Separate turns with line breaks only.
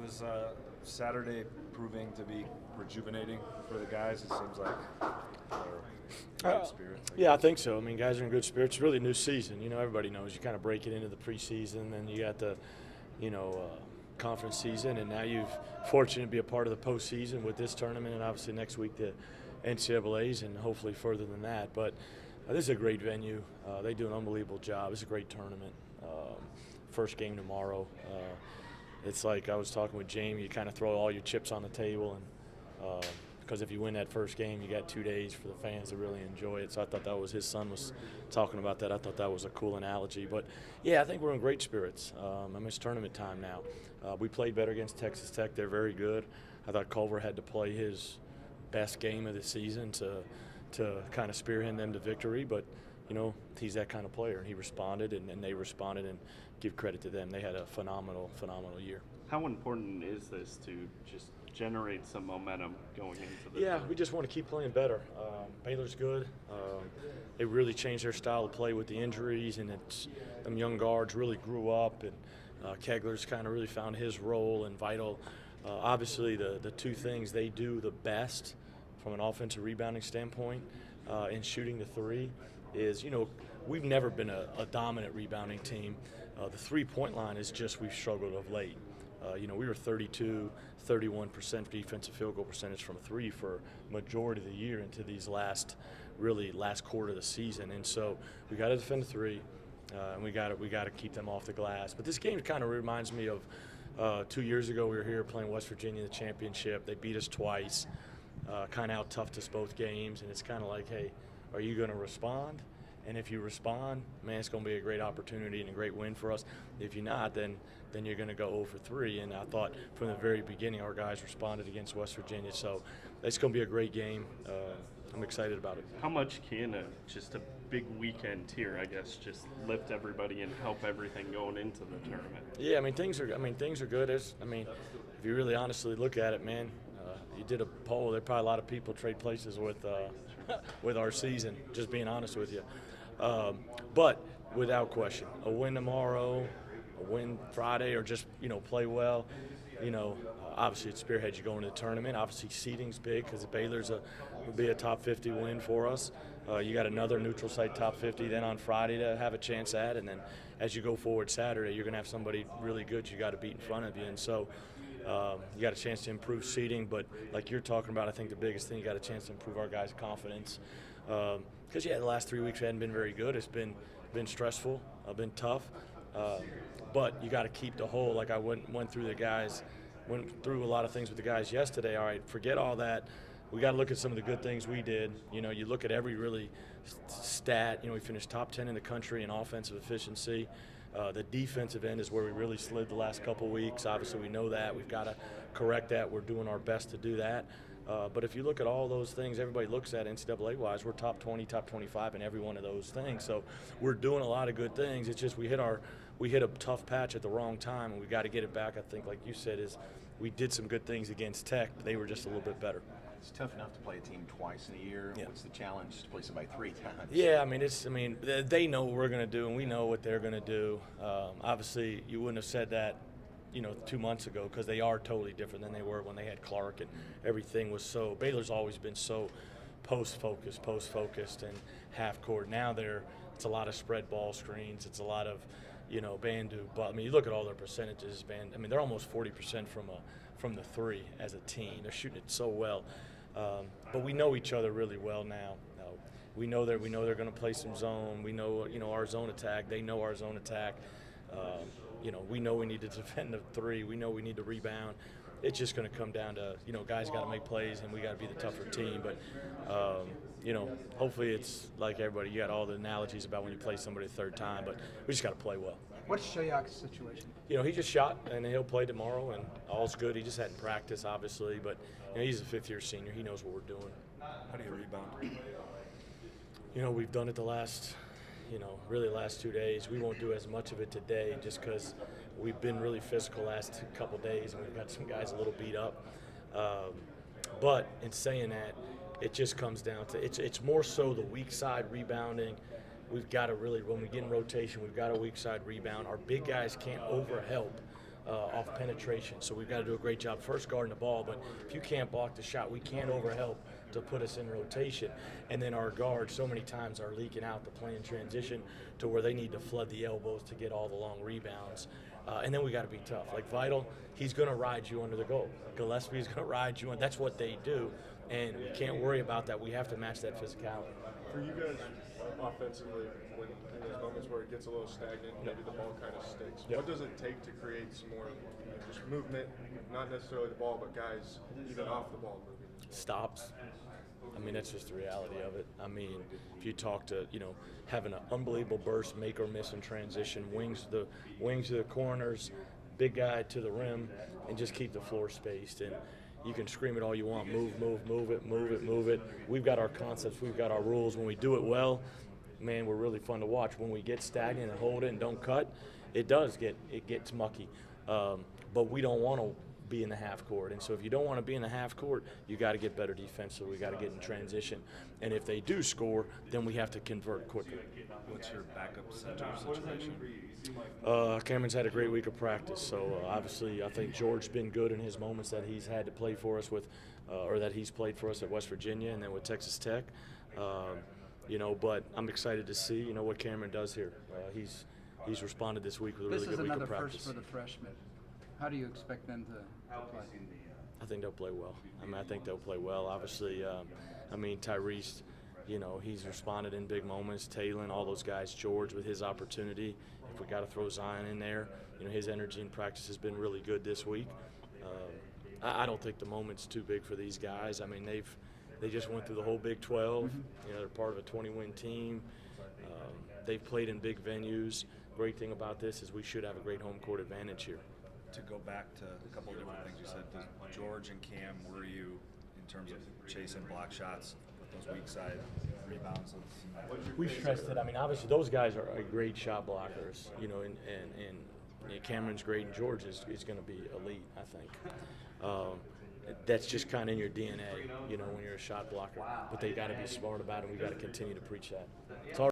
Was Saturday proving to be rejuvenating for the guys? It seems like they're in good spirits.
Yeah, I think so. I mean, guys are in good spirits. It's really a new season. You know, everybody knows you kind of break it into the preseason, then you got the, conference season, and now you've fortunate to be a part of the postseason with this tournament, and obviously next week the NCAA's, and hopefully further than that. But this is a great venue. They do an unbelievable job. It's a great tournament. First game tomorrow. It's like I was talking with Jamie. You kind of throw all your chips on the table, and because if you win that first game, you got 2 days for the fans to really enjoy it. So I thought that was his son was talking about that. I thought that was a cool analogy. But yeah, I think we're in great spirits. It's tournament time now. We played better against Texas Tech. They're very good. I thought Culver had to play his best game of the season to kind of spearhead them to victory. But he's that kind of player, and he responded, and they responded, and give credit to them. They had a phenomenal year.
How important is this to just generate some momentum going into the tournament?
We just want to keep playing better. Baylor's good. They really changed their style of play with the injuries, and them young guards really grew up, and Kegler's kind of really found his role and vital. Obviously, the two things they do the best from an offensive rebounding standpoint in shooting the three is, we've never been a dominant rebounding team. The three-point line is just we've struggled of late. We were 31% defensive field goal percentage from three for majority of the year into these last quarter of the season. And so we got to defend the three, and we got to keep them off the glass. But this game kind of reminds me of 2 years ago we were here playing West Virginia in the championship. They beat us twice, kind of out-toughed us both games, and it's kind of like, hey, are you going to respond? And if you respond, man, it's going to be a great opportunity and a great win for us. If you're not, then you're going to go 0 for 3. And I thought from the very beginning our guys responded against West Virginia. So it's going to be a great game. I'm excited about it.
How much can just a big weekend here, I guess, just lift everybody and help everything going into the tournament?
Yeah, things are good. If you really honestly look at it, man, you did a poll. There are probably a lot of people trade places with with our season. Just being honest with you. But without question, a win tomorrow, a win Friday, or just play well. Obviously it spearheads you going to the tournament. Obviously seeding's big because Baylor's will be a top 50 win for us. You got another neutral site top 50 then on Friday to have a chance at, and then as you go forward Saturday, you're going to have somebody really good you got to beat in front of you, and so you got a chance to improve seeding. But like you're talking about, I think the biggest thing, you got a chance to improve our guys' confidence. Because the last 3 weeks hadn't been very good. It's been stressful, been tough, but you got to keep the whole. Like I went through a lot of things with the guys yesterday. All right, forget all that. We got to look at some of the good things we did. You look at every really stat. We finished top 10 in the country in offensive efficiency. The defensive end is where we really slid the last couple weeks. Obviously, we know that. We've got to correct that. We're doing our best to do that. But if you look at all those things everybody looks at NCAA-wise, we're top 20, top 25 in every one of those things. So we're doing a lot of good things. It's just we hit a tough patch at the wrong time, and we got to get it back. I think, like you said, is we did some good things against Tech, but they were just a little bit better.
It's tough enough to play a team twice in a year.
Yeah.
What's the challenge to play somebody 3 times?
Yeah, they know what we're going to do, and we know what they're going to do. Obviously, you wouldn't have said that 2 months ago, because they are totally different than they were when they had Clark, and everything was so. Baylor's always been so post-focused, and half court. Now it's a lot of spread ball screens. It's a lot of Bandu. But you look at all their percentages. They're almost 40% from the three as a team. They're shooting it so well. But we know each other really well now. We know they're going to play some zone. We know our zone attack. They know our zone attack. We know we need to defend the three. We know we need to rebound. It's just going to come down to, guys got to make plays, and we got to be the tougher team. But, hopefully it's like everybody. You got all the analogies about when you play somebody the third time, but we just got to play well.
What's Shayak's situation?
He just shot, and he'll play tomorrow, and all's good. He just hadn't practiced, obviously, but he's a fifth-year senior. He knows what we're doing.
How do you rebound?
We've done it the last 2 days. We won't do as much of it today just because we've been really physical last couple days, and we've got some guys a little beat up. But in saying that, it just comes down to it's more so the weak side rebounding. We've got to really, when we get in rotation, we've got a weak side rebound. Our big guys can't overhelp off penetration. So we've got to do a great job first guarding the ball. But if you can't block the shot, we can't overhelp to put us in rotation. And then our guards so many times are leaking out the play in transition to where they need to flood the elbows to get all the long rebounds. And then we got to be tough. Like Vital, he's going to ride you under the goal. Gillespie's going to ride you, and that's what they do. And we can't worry about that. We have to match that physicality.
For you guys, offensively, when in those moments where it gets a little stagnant, maybe the ball kind of stinks.
Yep.
What does it take to create some more, just movement, not necessarily the ball, but guys even off the ball moving?
Stops. I mean, that's just the reality of it. I mean, if you talk to, having an unbelievable burst, make or miss in transition, wings to the corners, big guy to the rim, and just keep the floor spaced. And you can scream it all you want, move it. We've got our concepts, we've got our rules. When we do it well, man, we're really fun to watch. When we get stagnant and hold it and don't cut, it gets mucky. But we don't want to be in the half court. And so if you don't want to be in the half court, you got to get better defensively. We got to get in transition. And if they do score, then we have to convert quickly.
What's your backup center situation?
Cameron's had a great week of practice. So obviously I think George's been good in his moments that he's had to play for us with, or that he's played for us at West Virginia and then with Texas Tech. But I'm excited to see, what Cameron does here. He's responded this week with a really good week of practice.
This is another first for the freshmen. How do you expect them to play?
I think they'll play well. I think they'll play well. Obviously, Tyrese, he's responded in big moments. Talon, all those guys. George with his opportunity. If we got to throw Zion in there, his energy in practice has been really good this week. I don't think the moment's too big for these guys. I mean, they just went through the whole Big 12. They're part of a 20-win team. They've played in big venues. Great thing about this is we should have a great home court advantage here.
To go back to a couple of different things you said, does George and Cam worry you in terms of chasing block shots with those weak side rebounds?
We stressed it. I mean, obviously those guys are great shot blockers, and Cameron's great, and George is going to be elite, I think. That's just kind of in your DNA, when you're a shot blocker. But they got to be smart about it. We got to continue to preach that. It's hard.